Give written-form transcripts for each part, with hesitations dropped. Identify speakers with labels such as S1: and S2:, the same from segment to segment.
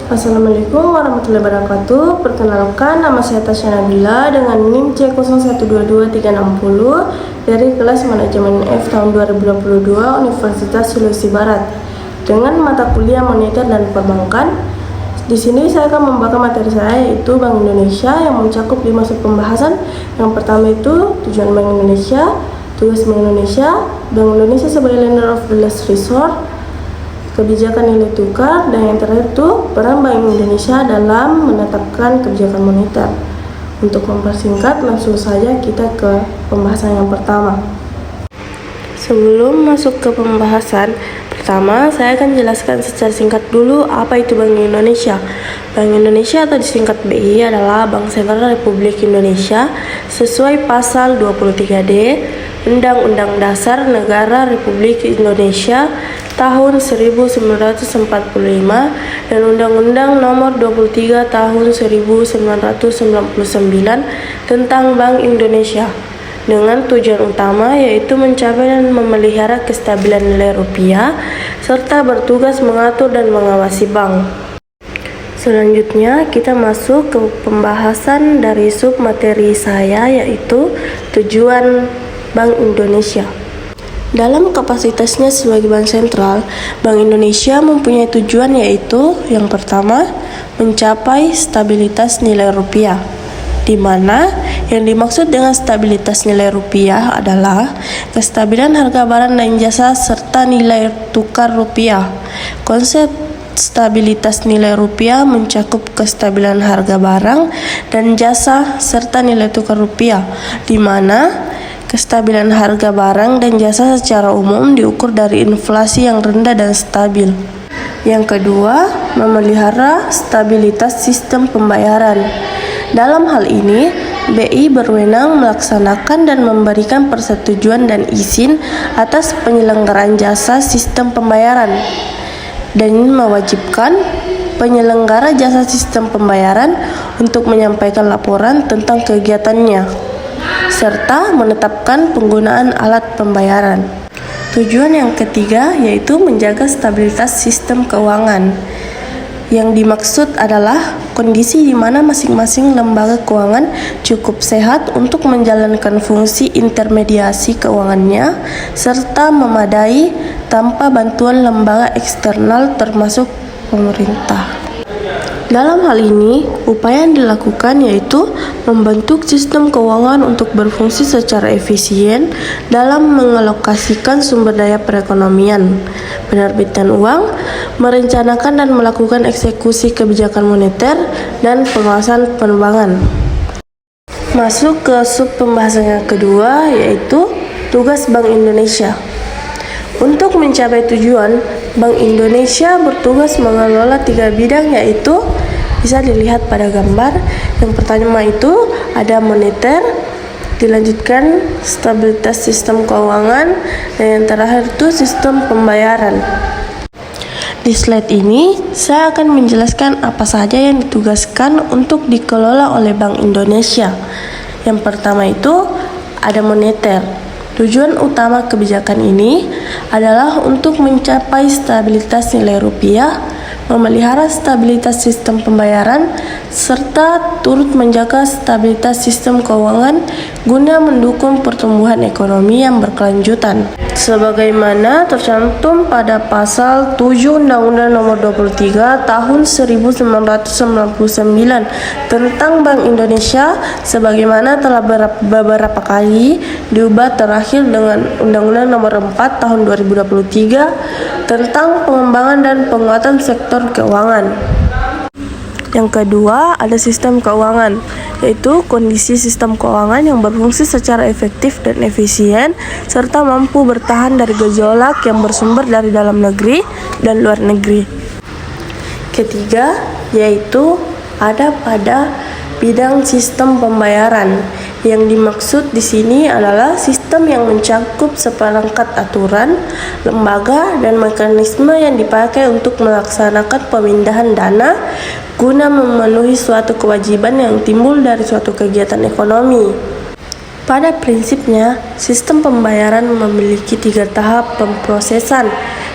S1: Assalamualaikum warahmatullahi wabarakatuh. Perkenalkan, nama saya Tasya Nabila dengan NIM C022360 dari kelas Manajemen F tahun 2022 Universitas Sulawesi Barat dengan mata kuliah Moneter dan Perbankan. Di sini saya akan membaca materi saya, yaitu Bank Indonesia, yang mencakup 5 sub pembahasan. Yang pertama itu tujuan Bank Indonesia, tugas Bank Indonesia sebagai lender of the last resort, kebijakan nilai tukar, dan yang terakhir itu peran Bank Indonesia dalam menetapkan kebijakan moneter. Untuk mempersingkat, langsung saja kita ke pembahasan yang pertama. Sebelum masuk ke pembahasan pertama, saya akan jelaskan secara singkat dulu apa itu Bank Indonesia. Bank Indonesia atau disingkat BI adalah Bank Sentral Republik Indonesia sesuai pasal 23D Undang-Undang Dasar Negara Republik Indonesia tahun 1945 dan Undang-Undang Nomor 23 tahun 1999 tentang Bank Indonesia, dengan tujuan utama yaitu mencapai dan memelihara kestabilan nilai rupiah serta bertugas mengatur dan mengawasi bank. Selanjutnya kita masuk ke pembahasan dari sub materi saya, yaitu tujuan Bank Indonesia. Dalam kapasitasnya sebagai bank sentral, Bank Indonesia mempunyai tujuan, yaitu yang pertama, mencapai stabilitas nilai rupiah, di mana yang dimaksud dengan stabilitas nilai rupiah adalah kestabilan harga barang dan jasa serta nilai tukar rupiah. Konsep stabilitas nilai rupiah mencakup kestabilan harga barang dan jasa serta nilai tukar rupiah, di mana kestabilan harga barang dan jasa secara umum diukur dari inflasi yang rendah dan stabil. Yang kedua, memelihara stabilitas sistem pembayaran. Dalam hal ini, BI berwenang melaksanakan dan memberikan persetujuan dan izin atas penyelenggaraan jasa sistem pembayaran dan mewajibkan penyelenggara jasa sistem pembayaran untuk menyampaikan laporan tentang kegiatannya serta menetapkan penggunaan alat pembayaran. Tujuan yang ketiga yaitu menjaga stabilitas sistem keuangan. Yang dimaksud adalah kondisi di mana masing-masing lembaga keuangan cukup sehat untuk menjalankan fungsi intermediasi keuangannya serta memadai tanpa bantuan lembaga eksternal termasuk pemerintah. Dalam hal ini, upaya yang dilakukan yaitu membentuk sistem keuangan untuk berfungsi secara efisien dalam mengalokasikan sumber daya perekonomian, penerbitan uang, merencanakan dan melakukan eksekusi kebijakan moneter, dan pengawasan penerbangan. Masuk ke sub pembahasan yang kedua, yaitu tugas Bank Indonesia. Untuk mencapai tujuan, Bank Indonesia bertugas mengelola 3 bidang, yaitu bisa dilihat pada gambar. Yang pertama itu ada moneter, dilanjutkan stabilitas sistem keuangan, dan yang terakhir itu sistem pembayaran. Di slide ini saya akan menjelaskan apa saja yang ditugaskan untuk dikelola oleh Bank Indonesia. Yang pertama itu ada moneter. Tujuan utama kebijakan ini adalah untuk mencapai stabilitas nilai rupiah, memelihara stabilitas sistem pembayaran, serta turut menjaga stabilitas sistem keuangan guna mendukung pertumbuhan ekonomi yang berkelanjutan. Sebagaimana tercantum pada pasal 7 Undang-Undang Nomor 23 Tahun 1999 tentang Bank Indonesia, sebagaimana telah beberapa kali diubah terakhir dengan Undang-Undang Nomor 4 Tahun 2023 tentang pengembangan dan penguatan sektor keuangan. Yang kedua, ada sistem keuangan, yaitu kondisi sistem keuangan yang berfungsi secara efektif dan efisien serta mampu bertahan dari gejolak yang bersumber dari dalam negeri dan luar negeri. Ketiga, yaitu ada pada bidang sistem pembayaran. Yang dimaksud di sini adalah sistem yang mencakup seperangkat aturan, lembaga, dan mekanisme yang dipakai untuk melaksanakan pemindahan dana guna memenuhi suatu kewajiban yang timbul dari suatu kegiatan ekonomi. Pada prinsipnya, sistem pembayaran memiliki 3 tahap pemrosesan,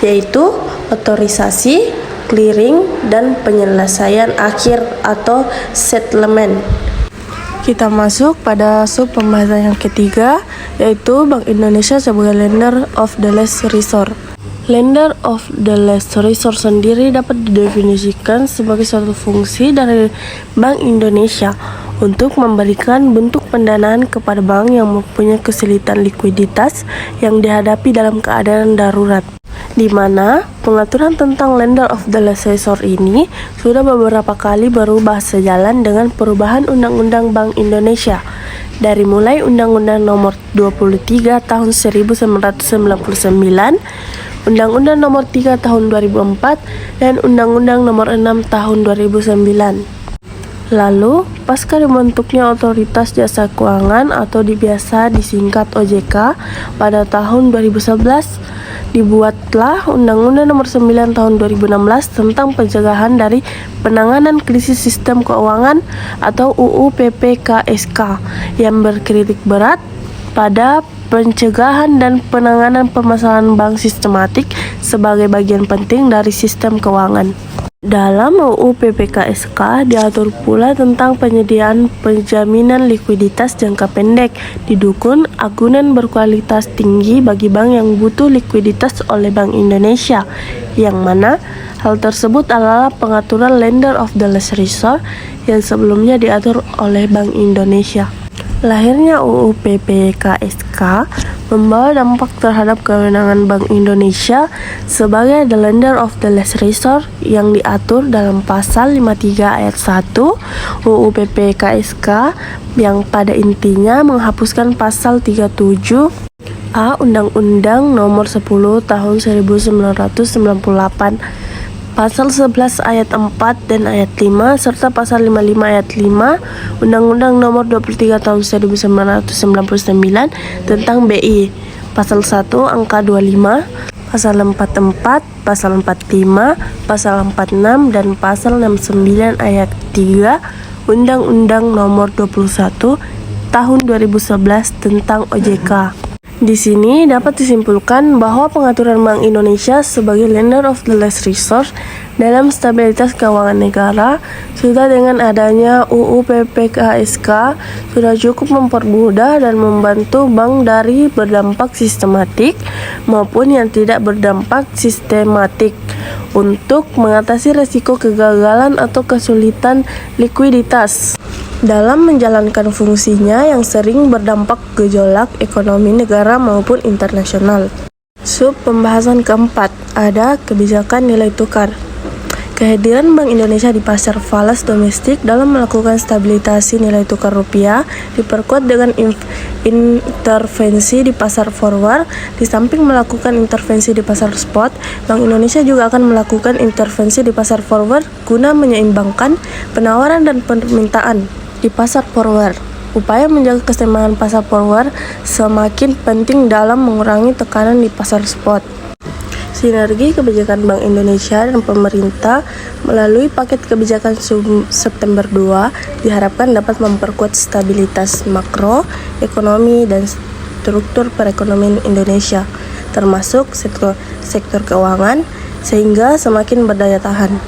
S1: yaitu otorisasi, clearing, dan penyelesaian akhir atau settlement. Kita masuk pada sub pembahasan yang ketiga, yaitu Bank Indonesia sebagai lender of the last resort. Lender of the last resort sendiri dapat didefinisikan sebagai suatu fungsi dari Bank Indonesia untuk memberikan bentuk pendanaan kepada bank yang mempunyai kesulitan likuiditas yang dihadapi dalam keadaan darurat, di mana pengaturan tentang lender of the last resort ini sudah beberapa kali berubah sejalan dengan perubahan Undang-Undang Bank Indonesia, dari mulai Undang-Undang Nomor 23 Tahun 1999, Undang-Undang Nomor 3 Tahun 2004, dan Undang-Undang Nomor 6 Tahun 2009. Lalu, pasca dibentuknya Otoritas Jasa Keuangan atau biasa disingkat OJK pada tahun 2011, dibuatlah Undang-Undang Nomor 9 Tahun 2016 tentang pencegahan dari penanganan krisis sistem keuangan atau UU PPKSK yang berkritik berat pada pencegahan dan penanganan permasalahan bank sistematik sebagai bagian penting dari sistem keuangan. Dalam UU PPKSK diatur pula tentang penyediaan penjaminan likuiditas jangka pendek didukung agunan berkualitas tinggi bagi bank yang butuh likuiditas oleh Bank Indonesia, yang mana hal tersebut adalah pengaturan lender of the last resort yang sebelumnya diatur oleh Bank Indonesia. Lahirnya UU PPKSK membawa dampak terhadap kewenangan Bank Indonesia sebagai the lender of the last resort yang diatur dalam pasal 53 ayat 1 UU PPKSK, yang pada intinya menghapuskan pasal 37 A Undang-Undang Nomor 10 Tahun 1998, Pasal 11 ayat 4 dan ayat 5, serta Pasal 55 ayat 5 Undang-Undang Nomor 23 Tahun 1999 tentang BI, Pasal 1 angka 25, Pasal 44, Pasal 45, Pasal 46, dan Pasal 69 ayat 3 Undang-Undang Nomor 21 Tahun 2011 tentang OJK. Di sini dapat disimpulkan bahwa pengaturan Bank Indonesia sebagai lender of the last resort dalam stabilitas keuangan negara sudah dengan adanya UU PPKSK sudah cukup mempermudah dan membantu bank dari berdampak sistematik maupun yang tidak berdampak sistematik untuk mengatasi risiko kegagalan atau kesulitan likuiditas dalam menjalankan fungsinya yang sering berdampak gejolak ekonomi negara maupun internasional. Sub pembahasan keempat, ada kebijakan nilai tukar. Kehadiran Bank Indonesia di pasar falas domestik dalam melakukan stabilisasi nilai tukar rupiah diperkuat dengan intervensi di pasar forward. Di samping melakukan intervensi di pasar spot, Bank Indonesia juga akan melakukan intervensi di pasar forward guna menyeimbangkan penawaran dan permintaan di pasar forward. Upaya menjaga keseimbangan pasar forward semakin penting dalam mengurangi tekanan di pasar spot. Sinergi kebijakan Bank Indonesia dan pemerintah melalui paket kebijakan September 2 diharapkan dapat memperkuat stabilitas makro, ekonomi, dan struktur perekonomian Indonesia, termasuk sektor keuangan, sehingga semakin berdaya tahan.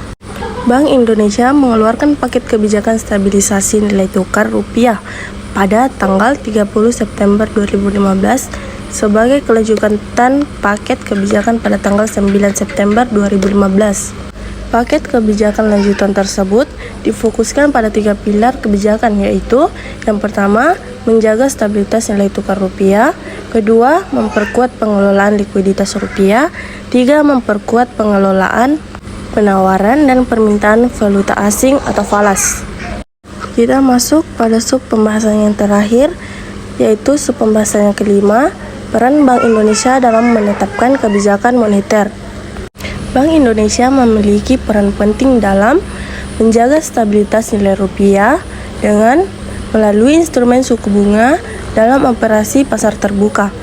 S1: Bank Indonesia mengeluarkan paket kebijakan stabilisasi nilai tukar rupiah pada tanggal 30 September 2015 sebagai kelanjutan paket kebijakan pada tanggal 9 September 2015. Paket kebijakan lanjutan tersebut difokuskan pada 3 pilar kebijakan, yaitu yang pertama, menjaga stabilitas nilai tukar rupiah, kedua, memperkuat pengelolaan likuiditas rupiah, tiga, memperkuat pengelolaan penawaran dan permintaan valuta asing atau falas. Kita masuk pada sub pembahasan yang terakhir, yaitu sub pembahasan yang kelima, peran Bank Indonesia dalam menetapkan kebijakan moneter. Bank Indonesia memiliki peran penting dalam menjaga stabilitas nilai rupiah dengan melalui instrumen suku bunga dalam operasi pasar terbuka.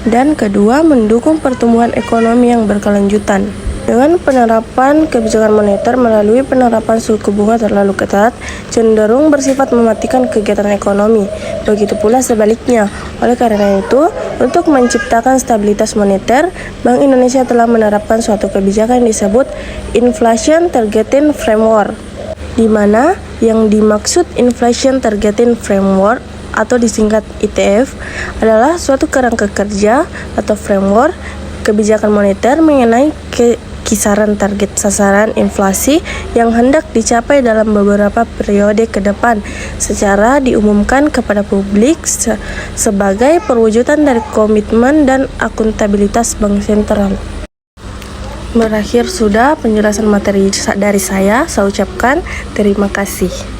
S1: Dan kedua, mendukung pertumbuhan ekonomi yang berkelanjutan. Dengan penerapan kebijakan moneter melalui penerapan suku bunga terlalu ketat, cenderung bersifat mematikan kegiatan ekonomi. Begitu pula sebaliknya. Oleh karena itu, untuk menciptakan stabilitas moneter, Bank Indonesia telah menerapkan suatu kebijakan yang disebut Inflation Targeting Framework, di mana yang dimaksud Inflation Targeting Framework atau disingkat ITF adalah suatu kerangka kerja atau framework kebijakan moneter mengenai kisaran target sasaran inflasi yang hendak dicapai dalam beberapa periode ke depan secara diumumkan kepada publik sebagai perwujudan dari komitmen dan akuntabilitas Bank Sentral. Berakhir sudah penjelasan materi dari saya ucapkan terima kasih.